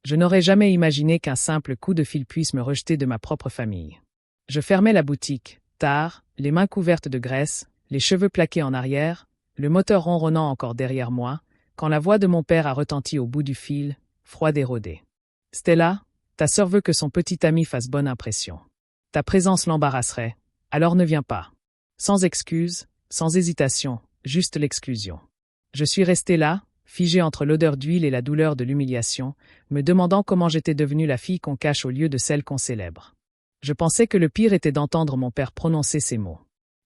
Je n'aurais jamais imaginé qu'un simple coup de fil puisse me rejeter de ma propre famille. Je fermais la boutique, tard, les mains couvertes de graisse, les cheveux plaqués en arrière, le moteur ronronnant encore derrière moi, quand la voix de mon père a retenti au bout du fil, froide et rodée. « Stella, ta sœur veut que son petit ami fasse bonne impression. Ta présence l'embarrasserait, alors ne viens pas. » Sans excuse, sans hésitation, juste l'exclusion. Je suis resté là, figé entre l'odeur d'huile et la douleur de l'humiliation, me demandant comment j'étais devenue la fille qu'on cache au lieu de celle qu'on célèbre. Je pensais que le pire était d'entendre mon père prononcer ces mots.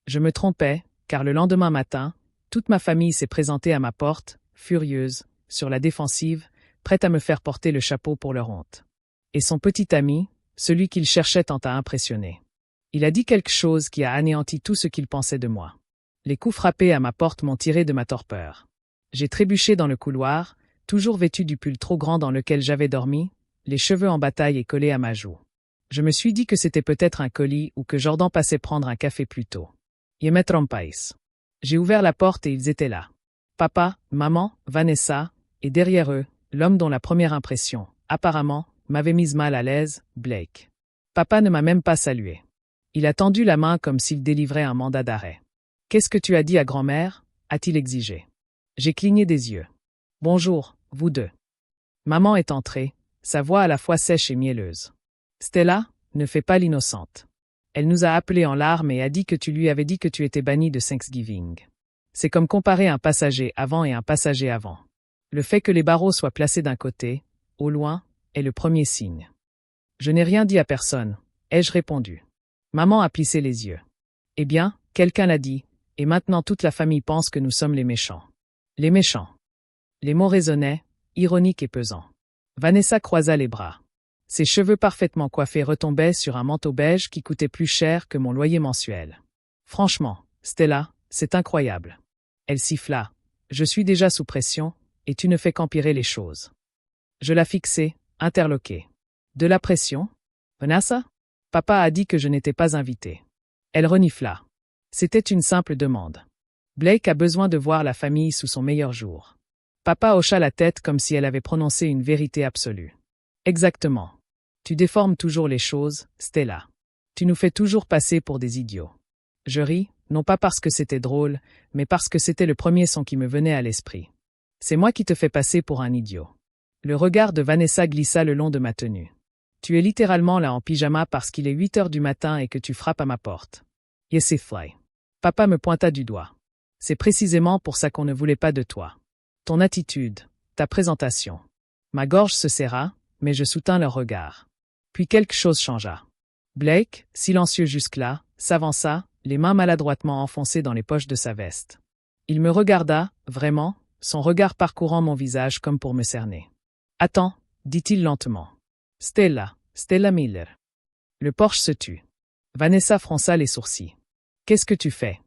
Je me trompais, car le lendemain matin, toute ma famille s'est présentée à ma porte, furieuse, sur la défensive, prête à me faire porter le chapeau pour leur honte. Et son petit ami, celui qu'il cherchait tant à impressionner. Il a dit quelque chose qui a anéanti tout ce qu'il pensait de moi. Les coups frappés à ma porte m'ont tiré de ma torpeur. J'ai trébuché dans le couloir, toujours vêtu du pull trop grand dans lequel j'avais dormi, les cheveux en bataille et collés à ma joue. Je me suis dit que c'était peut-être un colis ou que Jordan passait prendre un café plus tôt. Je me trompais. J'ai ouvert la porte et ils étaient là. Papa, maman, Vanessa, et derrière eux, l'homme dont la première impression, apparemment, m'avait mise mal à l'aise, Blake. Papa ne m'a même pas salué. Il a tendu la main comme s'il délivrait un mandat d'arrêt. « Qu'est-ce que tu as dit à grand-mère » a-t-il exigé. J'ai cligné des yeux. « Bonjour, vous deux. » Maman est entrée, sa voix à la fois sèche et mielleuse. « Stella, ne fais pas l'innocente. Elle nous a appelés en larmes et a dit que tu lui avais dit que tu étais bannie de Thanksgiving. C'est comme comparer un passager avant et un passager avant. Le fait que les barreaux soient placés d'un côté, au loin, est le premier signe. Je n'ai rien dit à personne, ai-je répondu. Maman a plissé les yeux. Eh bien, quelqu'un l'a dit, et maintenant toute la famille pense que nous sommes les méchants. Les méchants. Les mots résonnaient, ironiques et pesants. Vanessa croisa les bras. Ses cheveux parfaitement coiffés retombaient sur un manteau beige qui coûtait plus cher que mon loyer mensuel. Franchement, Stella, c'est incroyable. Elle siffla. Je suis déjà sous pression, et tu ne fais qu'empirer les choses. Je la fixai, interloqué. De la pression? Vanessa? Papa a dit que je n'étais pas invité. Elle renifla. C'était une simple demande. Blake a besoin de voir la famille sous son meilleur jour. Papa hocha la tête comme si elle avait prononcé une vérité absolue. Exactement. Tu déformes toujours les choses, Stella. Tu nous fais toujours passer pour des idiots. Je ris, non pas parce que c'était drôle, mais parce que c'était le premier son qui me venait à l'esprit. C'est moi qui te fais passer pour un idiot. Le regard de Vanessa glissa le long de ma tenue. Tu es littéralement là en pyjama parce qu'il est 8 heures du matin et que tu frappes à ma porte. Yes, fly. Papa me pointa du doigt. C'est précisément pour ça qu'on ne voulait pas de toi. Ton attitude, ta présentation. Ma gorge se serra, mais je soutins leur regard. Puis quelque chose changea. Blake, silencieux jusque-là, s'avança, les mains maladroitement enfoncées dans les poches de sa veste. Il me regarda, vraiment, son regard parcourant mon visage comme pour me cerner. « Attends, dit-il lentement. Stella Miller. » Le Porsche se tut. Vanessa fronça les sourcils. « Qu'est-ce que tu fais »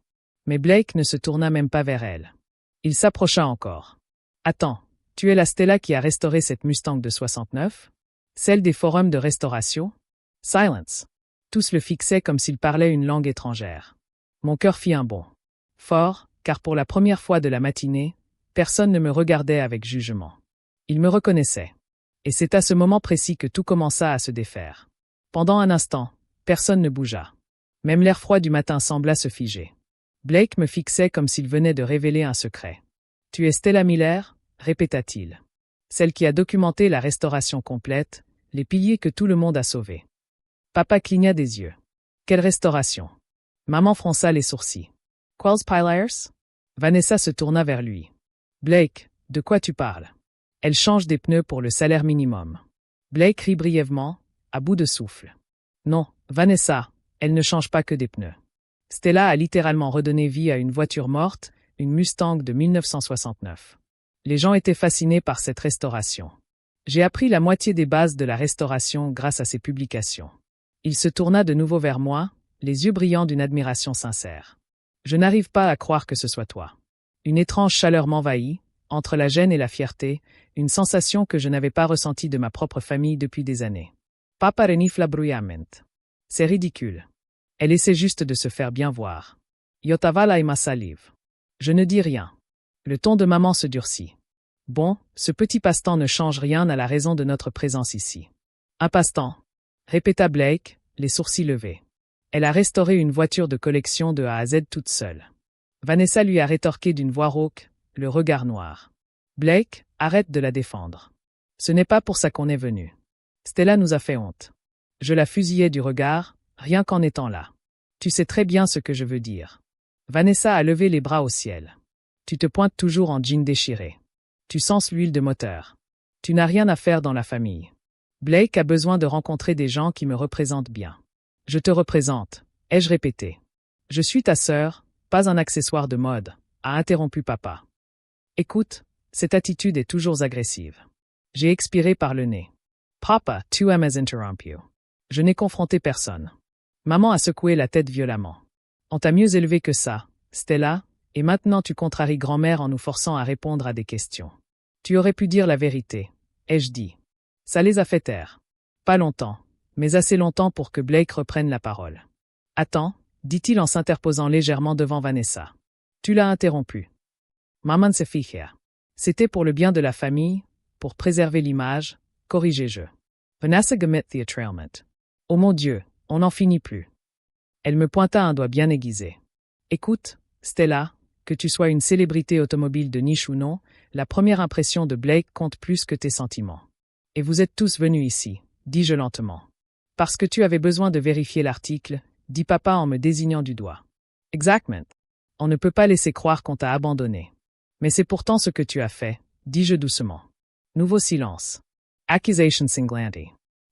Mais Blake ne se tourna même pas vers elle. Il s'approcha encore. « Attends, tu es la Stella qui a restauré cette Mustang de 69 ? Celle des forums de restauration ? » Silence. Tous le fixaient comme s'il parlait une langue étrangère. Mon cœur fit un bond. Fort, car pour la première fois de la matinée, personne ne me regardait avec jugement. Ils me reconnaissaient. Et c'est à ce moment précis que tout commença à se défaire. Pendant un instant, personne ne bougea. Même l'air froid du matin sembla se figer. Blake me fixait comme s'il venait de révéler un secret. « Tu es Stella Miller » répéta-t-il. « Celle qui a documenté la restauration complète, les piliers que tout le monde a sauvés. » Papa cligna des yeux. « Quelle restauration » Maman fronça les sourcils. « Quels piliers » Vanessa se tourna vers lui. « Blake, de quoi tu parles ?» Elle change des pneus pour le salaire minimum. Blake rit brièvement, à bout de souffle. « Non, Vanessa, elle ne change pas que des pneus. Stella a littéralement redonné vie à une voiture morte, une Mustang de 1969. Les gens étaient fascinés par cette restauration. J'ai appris la moitié des bases de la restauration grâce à ces publications. » Il se tourna de nouveau vers moi, les yeux brillants d'une admiration sincère. « Je n'arrive pas à croire que ce soit toi. » Une étrange chaleur m'envahit, entre la gêne et la fierté, une sensation que je n'avais pas ressentie de ma propre famille depuis des années. Papa renifla bruyamment. C'est ridicule. Elle essaie juste de se faire bien voir. Yotavala et ma salive. Je ne dis rien. Le ton de maman se durcit. Bon, ce petit passe-temps ne change rien à la raison de notre présence ici. Un passe-temps, répéta Blake, les sourcils levés. Elle a restauré une voiture de collection de A à Z toute seule. Vanessa lui a rétorqué d'une voix rauque, le regard noir. Blake, arrête de la défendre. Ce n'est pas pour ça qu'on est venu. Stella nous a fait honte. Je la fusillais du regard, rien qu'en étant là. Tu sais très bien ce que je veux dire. Vanessa a levé les bras au ciel. Tu te pointes toujours en jean déchiré. Tu sens l'huile de moteur. Tu n'as rien à faire dans la famille. Blake a besoin de rencontrer des gens qui me représentent bien. Je te représente, ai-je répété. Je suis ta sœur, pas un accessoire de mode, a interrompu papa. Écoute, cette attitude est toujours agressive. J'ai expiré par le nez. Papa, tu m'as interrompu. Je n'ai confronté personne. Maman a secoué la tête violemment. On t'a mieux élevé que ça, Stella, et maintenant tu contraries grand-mère en nous forçant à répondre à des questions. Tu aurais pu dire la vérité, ai-je dit. Ça les a fait taire. Pas longtemps, mais assez longtemps pour que Blake reprenne la parole. Attends, dit-il en s'interposant légèrement devant Vanessa. Tu l'as interrompu. Maman se fija. C'était pour le bien de la famille, pour préserver l'image, corrigez-je. Vanessa commit the attrailment. Oh mon Dieu, on n'en finit plus. Elle me pointa un doigt bien aiguisé. Écoute, Stella, que tu sois une célébrité automobile de niche ou non, la première impression de Blake compte plus que tes sentiments. Et vous êtes tous venus ici, dis-je lentement. Parce que tu avais besoin de vérifier l'article, dit papa en me désignant du doigt. Exactement. On ne peut pas laisser croire qu'on t'a abandonné. Mais c'est pourtant ce que tu as fait, dis-je doucement. Nouveau silence. Accusation singlante.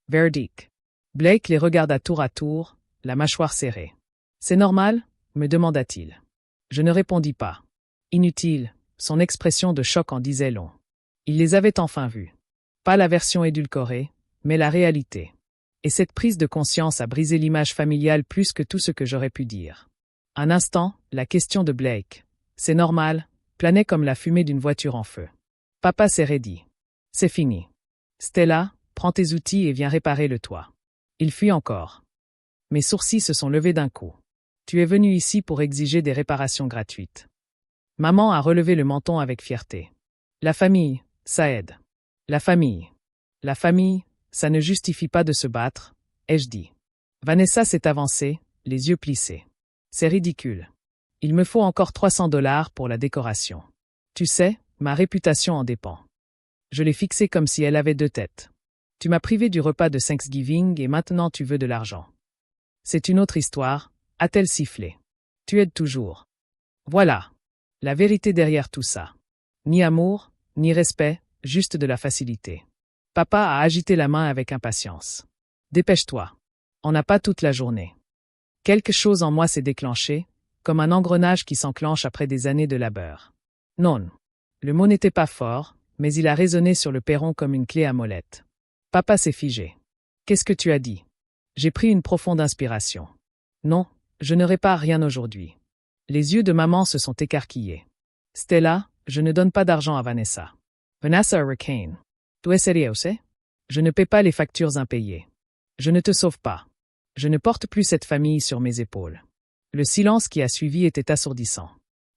Verdict. Blake les regarda tour à tour, la mâchoire serrée. C'est normal, me demanda-t-il. Je ne répondis pas. Inutile, son expression de choc en disait long. Il les avait enfin vus. Pas la version édulcorée, mais la réalité. Et cette prise de conscience a brisé l'image familiale plus que tout ce que j'aurais pu dire. Un instant, la question de Blake, c'est normal, planait comme la fumée d'une voiture en feu. Papa s'est raidi. C'est fini. Stella, prends tes outils et viens réparer le toit. Il fuit encore. Mes sourcils se sont levés d'un coup. Tu es venu ici pour exiger des réparations gratuites. Maman a relevé le menton avec fierté. La famille, ça aide. La famille. La famille, ça ne justifie pas de se battre, ai-je dit. Vanessa s'est avancée, les yeux plissés. C'est ridicule. Il me faut encore $300 pour la décoration. Tu sais, ma réputation en dépend. Je l'ai fixée comme si elle avait deux têtes. Tu m'as privé du repas de Thanksgiving et maintenant tu veux de l'argent. C'est une autre histoire, a-t-elle sifflé. Tu aides toujours. Voilà. La vérité derrière tout ça. Ni amour, ni respect, juste de la facilité. Papa a agité la main avec impatience. Dépêche-toi. On n'a pas toute la journée. Quelque chose en moi s'est déclenché, comme un engrenage qui s'enclenche après des années de labeur. Non. Le mot n'était pas fort, mais il a résonné sur le perron comme une clé à molette. Papa s'est figé. Qu'est-ce que tu as dit? J'ai pris une profonde inspiration. Non, je ne répare rien aujourd'hui. Les yeux de maman se sont écarquillés. Stella, je ne donne pas d'argent à Vanessa. Vanessa Hurricane. Tu es sérieuse? Je ne paie pas les factures impayées. Je ne te sauve pas. Je ne porte plus cette famille sur mes épaules. Le silence qui a suivi était assourdissant.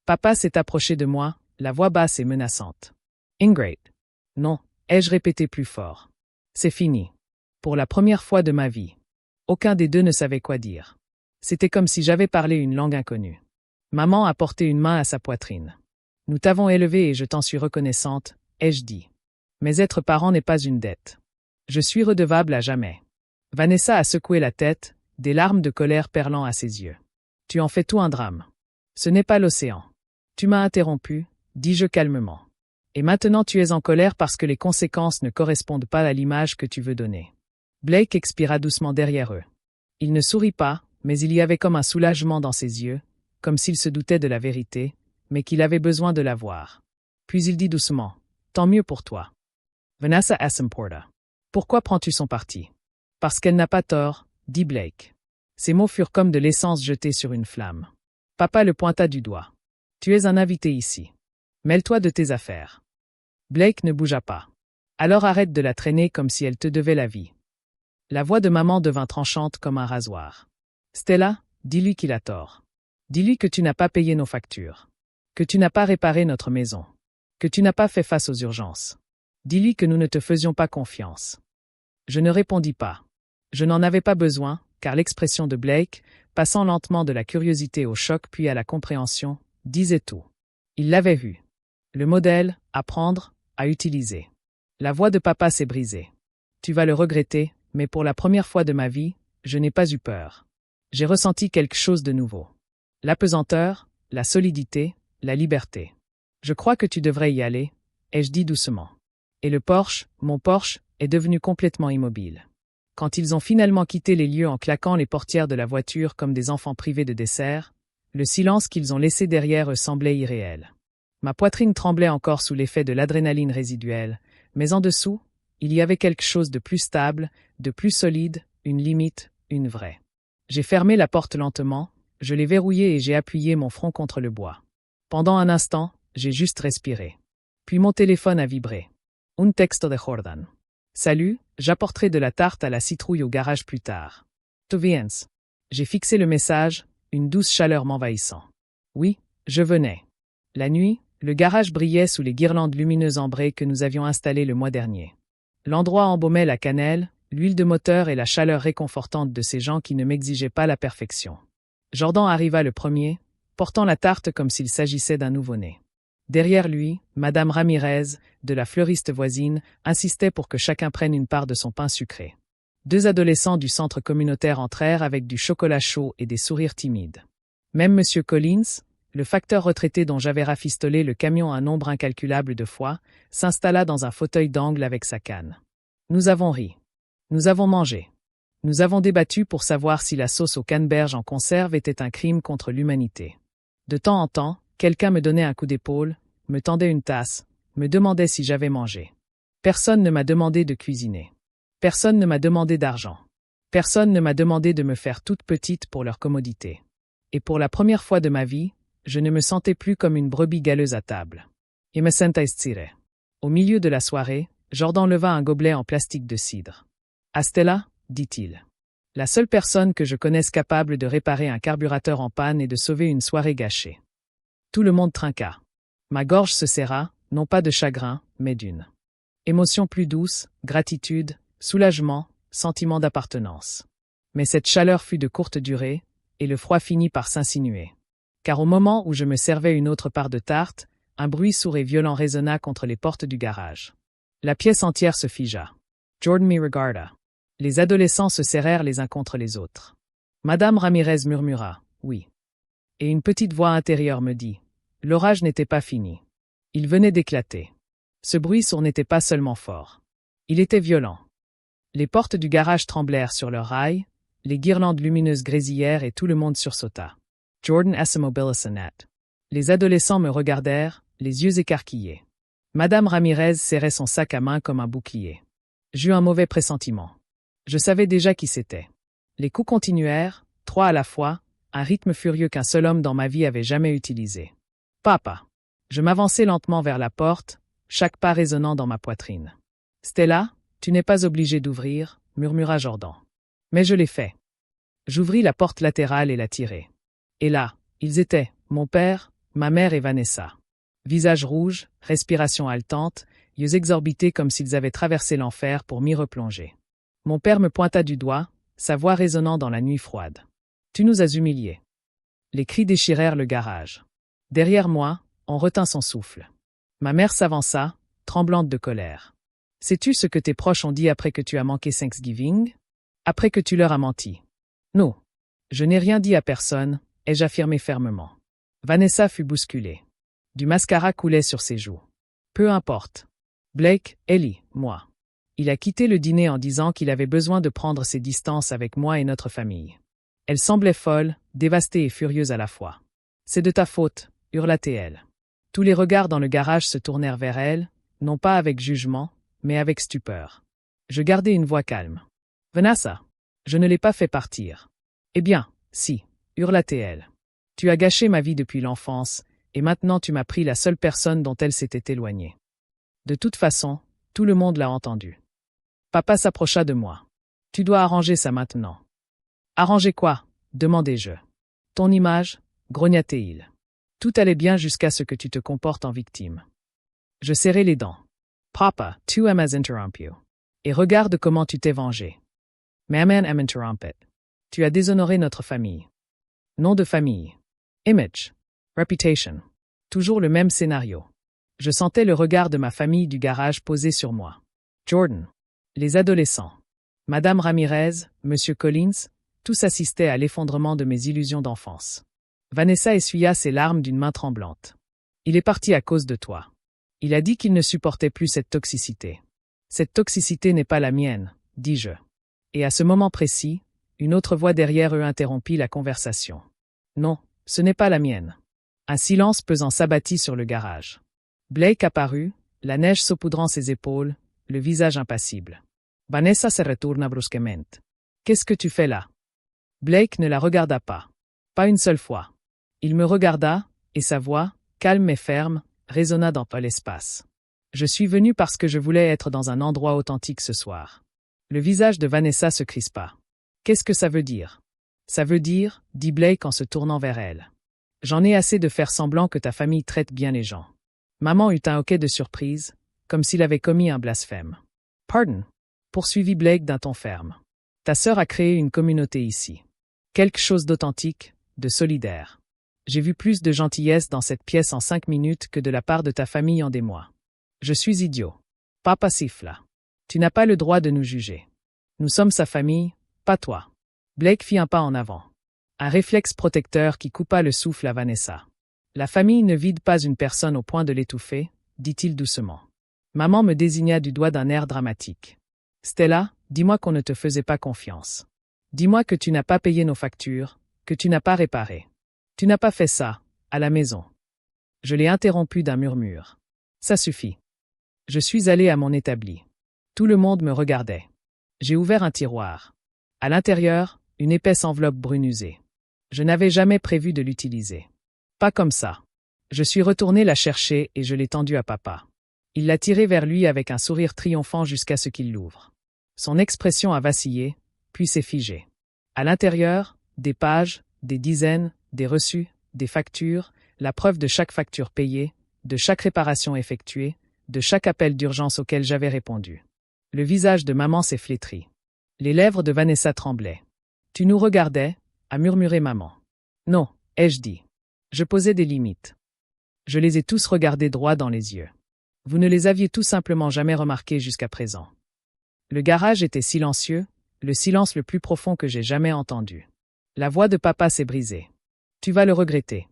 Papa s'est approché de moi, la voix basse et menaçante. Ingrate. Non, ai-je répété plus fort. C'est fini. Pour la première fois de ma vie. Aucun des deux ne savait quoi dire. C'était comme si j'avais parlé une langue inconnue. Maman a porté une main à sa poitrine. Nous t'avons élevé et je t'en suis reconnaissante, ai-je dit. Mais être parent n'est pas une dette. Je suis redevable à jamais. Vanessa a secoué la tête, des larmes de colère perlant à ses yeux. Tu en fais tout un drame. Ce n'est pas l'océan. Tu m'as interrompu, dis-je calmement. Et maintenant tu es en colère parce que les conséquences ne correspondent pas à l'image que tu veux donner. Blake expira doucement derrière eux. Il ne sourit pas, mais il y avait comme un soulagement dans ses yeux, comme s'il se doutait de la vérité, mais qu'il avait besoin de la voir. Puis il dit doucement, « Tant mieux pour toi. » Vanessa Assemporta. Pourquoi prends-tu son parti? Parce qu'elle n'a pas tort, dit Blake. Ces mots furent comme de l'essence jetée sur une flamme. Papa le pointa du doigt. Tu es un invité ici. Mêle-toi de tes affaires. Blake ne bougea pas. Alors arrête de la traîner comme si elle te devait la vie. La voix de maman devint tranchante comme un rasoir. Stella, dis-lui qu'il a tort. Dis-lui que tu n'as pas payé nos factures. Que tu n'as pas réparé notre maison. Que tu n'as pas fait face aux urgences. Dis-lui que nous ne te faisions pas confiance. Je ne répondis pas. Je n'en avais pas besoin, car l'expression de Blake, passant lentement de la curiosité au choc puis à la compréhension, disait tout. Il l'avait vu. Le modèle, à prendre, à utiliser. La voix de papa s'est brisée. Tu vas le regretter, mais pour la première fois de ma vie, je n'ai pas eu peur. J'ai ressenti quelque chose de nouveau. L'apesanteur, la solidité, la liberté. Je crois que tu devrais y aller, ai-je dit doucement. Et le Porsche, mon Porsche, est devenu complètement immobile. Quand ils ont finalement quitté les lieux en claquant les portières de la voiture comme des enfants privés de dessert, le silence qu'ils ont laissé derrière eux semblait irréel. Ma poitrine tremblait encore sous l'effet de l'adrénaline résiduelle, mais en dessous, il y avait quelque chose de plus stable, de plus solide, une limite, une vraie. J'ai fermé la porte lentement, je l'ai verrouillée et j'ai appuyé mon front contre le bois. Pendant un instant, j'ai juste respiré. Puis mon téléphone a vibré. Un texto de Jordan. Salut, j'apporterai de la tarte à la citrouille au garage plus tard. Tu viens? J'ai fixé le message, une douce chaleur m'envahissant. Oui, je venais. La nuit, le garage brillait sous les guirlandes lumineuses ambrées que nous avions installées le mois dernier. L'endroit embaumait la cannelle, l'huile de moteur et la chaleur réconfortante de ces gens qui ne m'exigeaient pas la perfection. Jordan arriva le premier, portant la tarte comme s'il s'agissait d'un nouveau-né. Derrière lui, Madame Ramirez, de la fleuriste voisine, insistait pour que chacun prenne une part de son pain sucré. 2 adolescents du centre communautaire entrèrent avec du chocolat chaud et des sourires timides. Même M. Collins, le facteur retraité dont j'avais rafistolé le camion un nombre incalculable de fois, s'installa dans un fauteuil d'angle avec sa canne. Nous avons ri. Nous avons mangé. Nous avons débattu pour savoir si la sauce aux canneberges en conserve était un crime contre l'humanité. De temps en temps, quelqu'un me donnait un coup d'épaule, me tendait une tasse, me demandait si j'avais mangé. Personne ne m'a demandé de cuisiner. Personne ne m'a demandé d'argent. Personne ne m'a demandé de me faire toute petite pour leur commodité. Et pour la première fois de ma vie, je ne me sentais plus comme une brebis galeuse à table. Et me sentais stire. Au milieu de la soirée, Jordan leva un gobelet en plastique de cidre. « Astella, dit-il. La seule personne que je connaisse capable de réparer un carburateur en panne et de sauver une soirée gâchée. » Tout le monde trinqua. Ma gorge se serra, non pas de chagrin, mais d'une émotion plus douce, gratitude, soulagement, sentiment d'appartenance. Mais cette chaleur fut de courte durée, et le froid finit par s'insinuer. Car au moment où je me servais une autre part de tarte, un bruit sourd et violent résonna contre les portes du garage. La pièce entière se figea. Jordan me regarda. Les adolescents se serrèrent les uns contre les autres. Madame Ramirez murmura « Oui ». Et une petite voix intérieure me dit « L'orage n'était pas fini. Il venait d'éclater. » Ce bruit sourd n'était pas seulement fort. Il était violent. Les portes du garage tremblèrent sur leurs rails, les guirlandes lumineuses grésillèrent et tout le monde sursauta. Jordan Asimobilisonat. Les adolescents me regardèrent, les yeux écarquillés. Madame Ramirez serrait son sac à main comme un bouclier. J'eus un mauvais pressentiment. Je savais déjà qui c'était. Les coups continuèrent, 3 à la fois, un rythme furieux qu'un seul homme dans ma vie avait jamais utilisé. Papa. Je m'avançai lentement vers la porte, chaque pas résonnant dans ma poitrine. Stella, tu n'es pas obligée d'ouvrir, murmura Jordan. Mais je l'ai fait. J'ouvris la porte latérale et la tirai. Et là, ils étaient, mon père, ma mère et Vanessa. Visage rouge, respiration haletante, yeux exorbités comme s'ils avaient traversé l'enfer pour m'y replonger. Mon père me pointa du doigt, sa voix résonnant dans la nuit froide. Tu nous as humiliés. Les cris déchirèrent le garage. Derrière moi, on retint son souffle. Ma mère s'avança, tremblante de colère. Sais-tu ce que tes proches ont dit après que tu as manqué Thanksgiving? Après que tu leur as menti. Non. Je n'ai rien dit à personne, ai-je affirmé fermement. Vanessa fut bousculée. Du mascara coulait sur ses joues. Peu importe. Blake, Ellie, moi. Il a quitté le dîner en disant qu'il avait besoin de prendre ses distances avec moi et notre famille. Elle semblait folle, dévastée et furieuse à la fois. C'est de ta faute, hurla-t-elle. Tous les regards dans le garage se tournèrent vers elle, non pas avec jugement, mais avec stupeur. Je gardai une voix calme. Vanessa, je ne l'ai pas fait partir. Eh bien, si, hurla-t-elle. Tu as gâché ma vie depuis l'enfance, et maintenant tu m'as pris la seule personne dont elle s'était éloignée. De toute façon, tout le monde l'a entendu. Papa s'approcha de moi. Tu dois arranger ça maintenant. Arranger quoi? Demandai-je. Ton image, grogna-t-il. Tout allait bien jusqu'à ce que tu te comportes en victime. Je serrai les dents. Papa, tu m'as interrompu. Et regarde comment tu t'es vengé. Maman m'a interrompu. Tu as déshonoré notre famille. Nom de famille. Image. Reputation. Toujours le même scénario. Je sentais le regard de ma famille du garage posé sur moi. Jordan. Les adolescents. Madame Ramirez, Monsieur Collins, tous assistaient à l'effondrement de mes illusions d'enfance. Vanessa essuya ses larmes d'une main tremblante. Il est parti à cause de toi. Il a dit qu'il ne supportait plus cette toxicité. Cette toxicité n'est pas la mienne, dis-je. Et à ce moment précis, une autre voix derrière eux interrompit la conversation. Non, ce n'est pas la mienne. Un silence pesant s'abattit sur le garage. Blake apparut, la neige saupoudrant ses épaules, le visage impassible. Vanessa se retourna brusquement. Qu'est-ce que tu fais là? Blake ne la regarda pas. Pas une seule fois. Il me regarda, et sa voix, calme et ferme, résonna dans l'espace. Je suis venu parce que je voulais être dans un endroit authentique ce soir. Le visage de Vanessa se crispa. Qu'est-ce que ça veut dire? Ça veut dire, dit Blake en se tournant vers elle. J'en ai assez de faire semblant que ta famille traite bien les gens. Maman eut un hoquet de surprise, comme s'il avait commis un blasphème. Pardon, poursuivit Blake d'un ton ferme. Ta sœur a créé une communauté ici. Quelque chose d'authentique, de solidaire. J'ai vu plus de gentillesse dans cette pièce en 5 minutes que de la part de ta famille en des mois. Je suis idiot. Papa siffla. Tu n'as pas le droit de nous juger. Nous sommes sa famille, pas toi. Blake fit un pas en avant. Un réflexe protecteur qui coupa le souffle à Vanessa. La famille ne vide pas une personne au point de l'étouffer, dit-il doucement. Maman me désigna du doigt d'un air dramatique. Stella, dis-moi qu'on ne te faisait pas confiance. Dis-moi que tu n'as pas payé nos factures, que tu n'as pas réparé. Tu n'as pas fait ça, à la maison. Je l'ai interrompu d'un murmure. Ça suffit. Je suis allé à mon établi. Tout le monde me regardait. J'ai ouvert un tiroir. À l'intérieur, une épaisse enveloppe brune usée. Je n'avais jamais prévu de l'utiliser. Pas comme ça. Je suis retourné la chercher et je l'ai tendue à papa. Il l'a tirée vers lui avec un sourire triomphant jusqu'à ce qu'il l'ouvre. Son expression a vacillé, puis s'est figée. À l'intérieur, des pages, des dizaines, des reçus, des factures, la preuve de chaque facture payée, de chaque réparation effectuée, de chaque appel d'urgence auquel j'avais répondu. Le visage de maman s'est flétri. Les lèvres de Vanessa tremblaient. Tu nous regardais, a murmuré maman. Non, ai-je dit. Je posais des limites. Je les ai tous regardés droit dans les yeux. Vous ne les aviez tout simplement jamais remarqués jusqu'à présent. Le garage était silencieux, le silence le plus profond que j'ai jamais entendu. La voix de papa s'est brisée. Tu vas le regretter.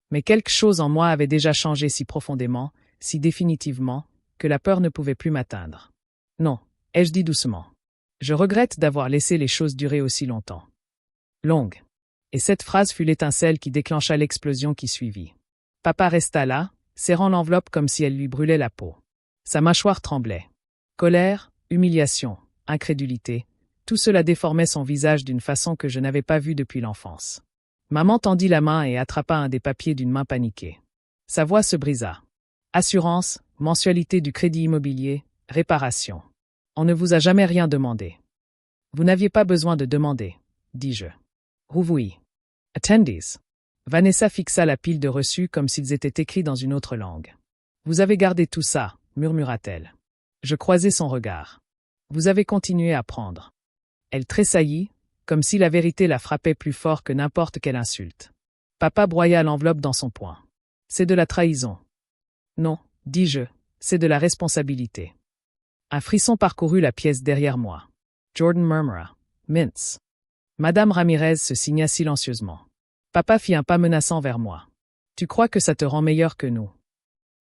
Mais quelque chose en moi avait déjà changé si profondément, si définitivement, que la peur ne pouvait plus m'atteindre. Non, ai-je dit doucement. Je regrette d'avoir laissé les choses durer aussi longtemps. Longue. Et cette phrase fut l'étincelle qui déclencha l'explosion qui suivit. Papa resta là, serrant l'enveloppe comme si elle lui brûlait la peau. Sa mâchoire tremblait. Colère, humiliation, incrédulité, tout cela déformait son visage d'une façon que je n'avais pas vue depuis l'enfance. Maman tendit la main et attrapa un des papiers d'une main paniquée. Sa voix se brisa. Assurance, mensualité du crédit immobilier, réparation. On ne vous a jamais rien demandé. Vous n'aviez pas besoin de demander, dis-je. Rouvouille. Attendees. Vanessa fixa la pile de reçus comme s'ils étaient écrits dans une autre langue. Vous avez gardé tout ça, murmura-t-elle. Je croisai son regard. Vous avez continué à prendre. Elle tressaillit, comme si la vérité la frappait plus fort que n'importe quelle insulte. Papa broya l'enveloppe dans son poing. C'est de la trahison. Non, dis-je, c'est de la responsabilité. Un frisson parcourut la pièce derrière moi. Jordan murmura. Mince. Madame Ramirez se signa silencieusement. Papa fit un pas menaçant vers moi. Tu crois que ça te rend meilleur que nous?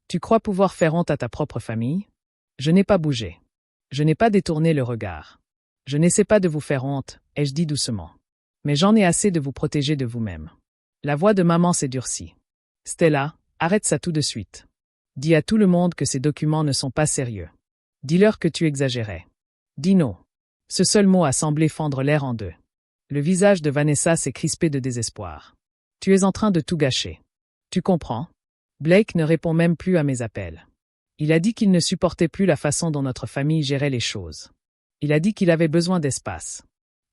Tu crois pouvoir faire honte à ta propre famille? Je n'ai pas bougé. Je n'ai pas détourné le regard. Je n'essaie pas de vous faire honte, ai-je dit doucement. Mais j'en ai assez de vous protéger de vous-même. La voix de maman s'est durcie. Stella, arrête ça tout de suite. Dis à tout le monde que ces documents ne sont pas sérieux. Dis-leur que tu exagérais. Dis non. Ce seul mot a semblé fendre l'air en deux. Le visage de Vanessa s'est crispé de désespoir. Tu es en train de tout gâcher. Tu comprends? Blake ne répond même plus à mes appels. Il a dit qu'il ne supportait plus la façon dont notre famille gérait les choses. Il a dit qu'il avait besoin d'espace.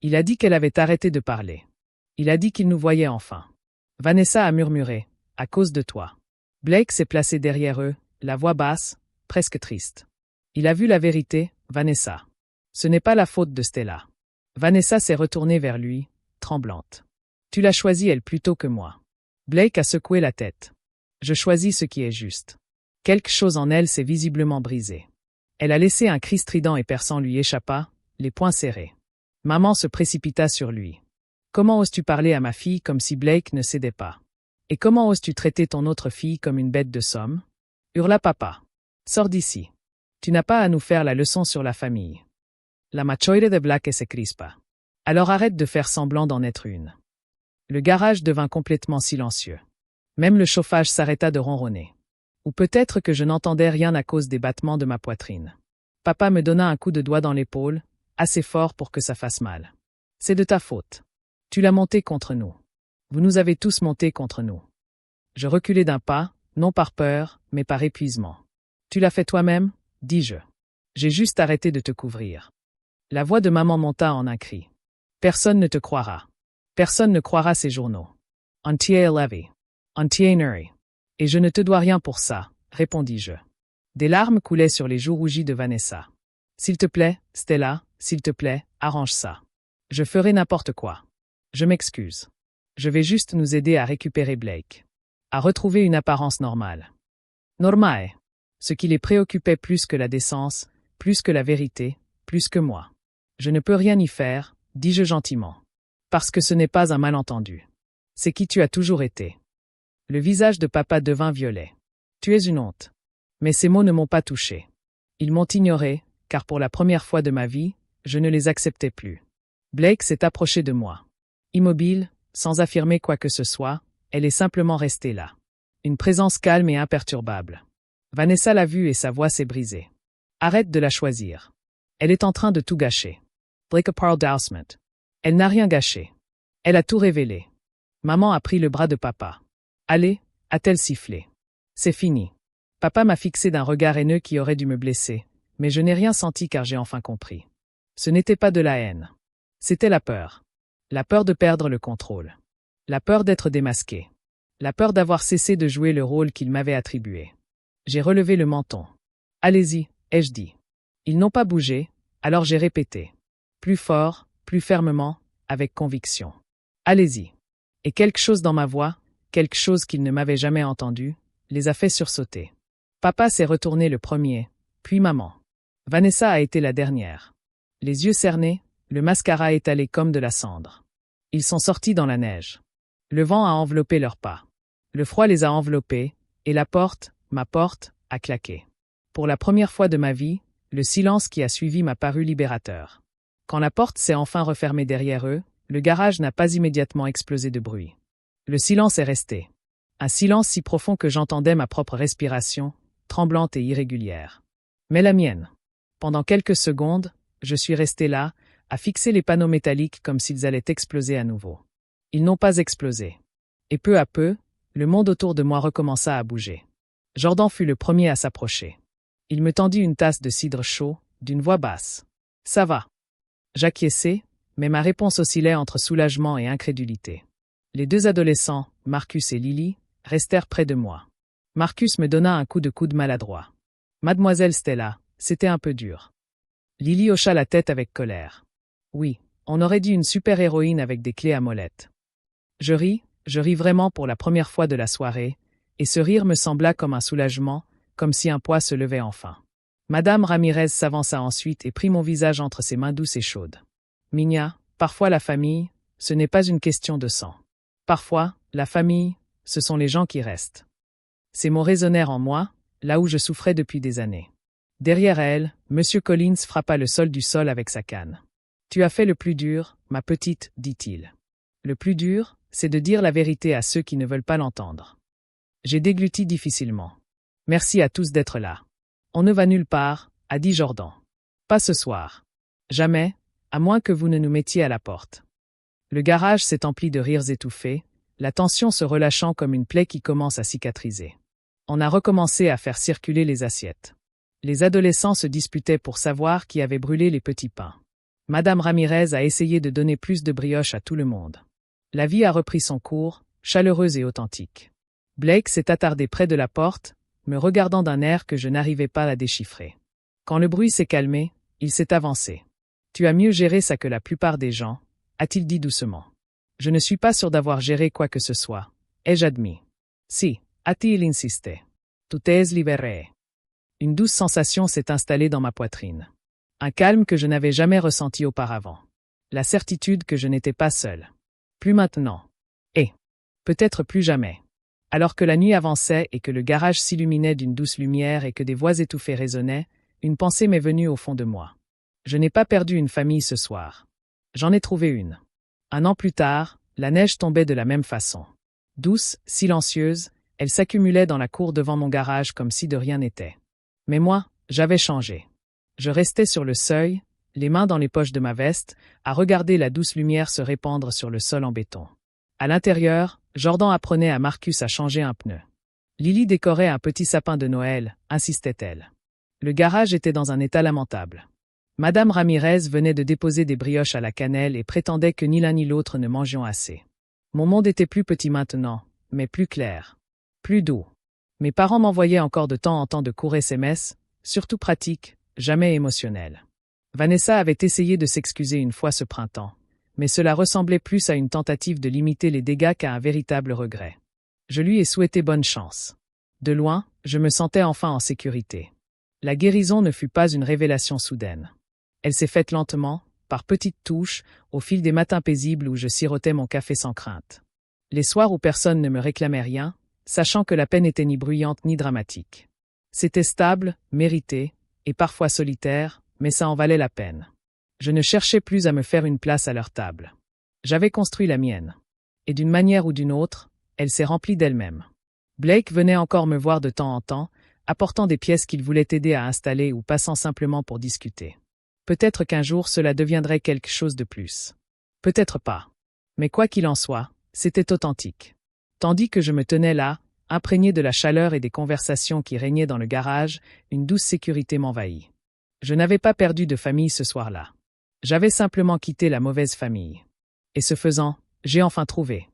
Il a dit qu'elle avait arrêté de parler. Il a dit qu'il nous voyait enfin. Vanessa a murmuré, à cause de toi. Blake s'est placé derrière eux, la voix basse, presque triste. Il a vu la vérité, Vanessa. Ce n'est pas la faute de Stella. Vanessa s'est retournée vers lui, tremblante. Tu l'as choisie elle plutôt que moi. Blake a secoué la tête. Je choisis ce qui est juste. Quelque chose en elle s'est visiblement brisé. Elle a laissé un cri strident et perçant lui échappa, les poings serrés. Maman se précipita sur lui. Comment oses-tu parler à ma fille comme si Blake ne cédait pas? Et comment oses-tu traiter ton autre fille comme une bête de somme? Hurla papa. Sors d'ici. Tu n'as pas à nous faire la leçon sur la famille. La machoide de Blake se crispa. Alors arrête de faire semblant d'en être une. Le garage devint complètement silencieux. Même le chauffage s'arrêta de ronronner. Ou peut-être que je n'entendais rien à cause des battements de ma poitrine. Papa me donna un coup de doigt dans l'épaule, assez fort pour que ça fasse mal. C'est de ta faute. Tu l'as monté contre nous. Vous nous avez tous montés contre nous. Je reculai d'un pas, non par peur, mais par épuisement. Tu l'as fait toi-même, dis-je. J'ai juste arrêté de te couvrir. La voix de maman monta en un cri. Personne ne te croira. Personne ne croira ces journaux. Entier Levy. Entier Nuri. Et je ne te dois rien pour ça, répondis-je. Des larmes coulaient sur les joues rougies de Vanessa. S'il te plaît, Stella, s'il te plaît, arrange ça. Je ferai n'importe quoi. Je m'excuse. Je vais juste nous aider à récupérer Blake. À retrouver une apparence normale. Normale. Ce qui les préoccupait plus que la décence, plus que la vérité, plus que moi. Je ne peux rien y faire, dis-je gentiment. Parce que ce n'est pas un malentendu. C'est qui tu as toujours été. Le visage de papa devint violet. Tu es une honte. Mais ces mots ne m'ont pas touché. Ils m'ont ignoré, car pour la première fois de ma vie, je ne les acceptais plus. Blake s'est approché de moi. Immobile, sans affirmer quoi que ce soit, elle est simplement restée là. Une présence calme et imperturbable. Vanessa l'a vue et sa voix s'est brisée. Arrête de la choisir. Elle est en train de tout gâcher. Blake parle d'Ousmond. Elle n'a rien gâché. Elle a tout révélé. Maman a pris le bras de papa. Allez, a-t-elle sifflé. C'est fini. Papa m'a fixé d'un regard haineux qui aurait dû me blesser, mais je n'ai rien senti car j'ai enfin compris. Ce n'était pas de la haine. C'était la peur. La peur de perdre le contrôle. La peur d'être démasqué. La peur d'avoir cessé de jouer le rôle qu'il m'avait attribué. J'ai relevé le menton. Allez-y, ai-je dit. Ils n'ont pas bougé, alors j'ai répété. Plus fort, plus fermement, avec conviction. Allez-y. Et quelque chose dans ma voix, quelque chose qu'ils ne m'avaient jamais entendu, les a fait sursauter. Papa s'est retourné le premier, puis maman. Vanessa a été la dernière. Les yeux cernés, le mascara étalé comme de la cendre. Ils sont sortis dans la neige. Le vent a enveloppé leurs pas. Le froid les a enveloppés, et la porte, ma porte, a claqué. Pour la première fois de ma vie, le silence qui a suivi m'a paru libérateur. Quand la porte s'est enfin refermée derrière eux, le garage n'a pas immédiatement explosé de bruit. Le silence est resté. Un silence si profond que j'entendais ma propre respiration, tremblante et irrégulière. Mais la mienne. Pendant quelques secondes, je suis resté là, à fixer les panneaux métalliques comme s'ils allaient exploser à nouveau. Ils n'ont pas explosé. Et peu à peu, le monde autour de moi recommença à bouger. Jordan fut le premier à s'approcher. Il me tendit une tasse de cidre chaud, d'une voix basse. « Ça va ?» J'acquiesçai, mais ma réponse oscillait entre soulagement et incrédulité. Les deux adolescents, Marcus et Lily, restèrent près de moi. Marcus me donna un coup de coude maladroit. « Mademoiselle Stella, c'était un peu dur. » Lily hocha la tête avec colère. « Oui, on aurait dit une super-héroïne avec des clés à molette. » Je ris vraiment pour la première fois de la soirée, et ce rire me sembla comme un soulagement, comme si un poids se levait enfin. Madame Ramirez s'avança ensuite et prit mon visage entre ses mains douces et chaudes. « Minia, parfois la famille, ce n'est pas une question de sang. Parfois, la famille, ce sont les gens qui restent. » Ces mots résonnèrent en moi, là où je souffrais depuis des années. Derrière elle, M. Collins frappa le sol du sol avec sa canne. « Tu as fait le plus dur, ma petite, dit-il. Le plus dur, c'est de dire la vérité à ceux qui ne veulent pas l'entendre. » J'ai dégluti difficilement. « Merci à tous d'être là. On ne va nulle part, a dit Jordan. Pas ce soir. Jamais, à moins que vous ne nous mettiez à la porte. » Le garage s'est empli de rires étouffés, la tension se relâchant comme une plaie qui commence à cicatriser. On a recommencé à faire circuler les assiettes. Les adolescents se disputaient pour savoir qui avait brûlé les petits pains. Madame Ramirez a essayé de donner plus de brioche à tout le monde. La vie a repris son cours, chaleureuse et authentique. Blake s'est attardé près de la porte, me regardant d'un air que je n'arrivais pas à déchiffrer. Quand le bruit s'est calmé, il s'est avancé. « Tu as mieux géré ça que la plupart des gens », a-t-il dit doucement. Je ne suis pas sûr d'avoir géré quoi que ce soit, ai-je admis. Si, a-t-il insisté. Tu t'es libéré. Une douce sensation s'est installée dans ma poitrine. Un calme que je n'avais jamais ressenti auparavant. La certitude que je n'étais pas seul. Plus maintenant. Et peut-être plus jamais. Alors que la nuit avançait et que le garage s'illuminait d'une douce lumière et que des voix étouffées résonnaient, une pensée m'est venue au fond de moi. Je n'ai pas perdu une famille ce soir. J'en ai trouvé une. 1 an plus tard, la neige tombait de la même façon. Douce, silencieuse, elle s'accumulait dans la cour devant mon garage comme si de rien n'était. Mais moi, j'avais changé. Je restais sur le seuil, les mains dans les poches de ma veste, à regarder la douce lumière se répandre sur le sol en béton. À l'intérieur, Jordan apprenait à Marcus à changer un pneu. Lily décorait un petit sapin de Noël, insistait-elle. Le garage était dans un état lamentable. Madame Ramirez venait de déposer des brioches à la cannelle et prétendait que ni l'un ni l'autre ne mangions assez. Mon monde était plus petit maintenant, mais plus clair. Plus doux. Mes parents m'envoyaient encore de temps en temps de courts SMS, surtout pratiques, jamais émotionnels. Vanessa avait essayé de s'excuser une fois ce printemps, mais cela ressemblait plus à une tentative de limiter les dégâts qu'à un véritable regret. Je lui ai souhaité bonne chance. De loin, je me sentais enfin en sécurité. La guérison ne fut pas une révélation soudaine. Elle s'est faite lentement, par petites touches, au fil des matins paisibles où je sirotais mon café sans crainte. Les soirs où personne ne me réclamait rien, sachant que la peine n'était ni bruyante ni dramatique. C'était stable, mérité, et parfois solitaire, mais ça en valait la peine. Je ne cherchais plus à me faire une place à leur table. J'avais construit la mienne. Et d'une manière ou d'une autre, elle s'est remplie d'elle-même. Blake venait encore me voir de temps en temps, apportant des pièces qu'il voulait aider à installer ou passant simplement pour discuter. Peut-être qu'un jour cela deviendrait quelque chose de plus. Peut-être pas. Mais quoi qu'il en soit, c'était authentique. Tandis que je me tenais là, imprégné de la chaleur et des conversations qui régnaient dans le garage, une douce sécurité m'envahit. Je n'avais pas perdu de famille ce soir-là. J'avais simplement quitté la mauvaise famille. Et ce faisant, j'ai enfin trouvé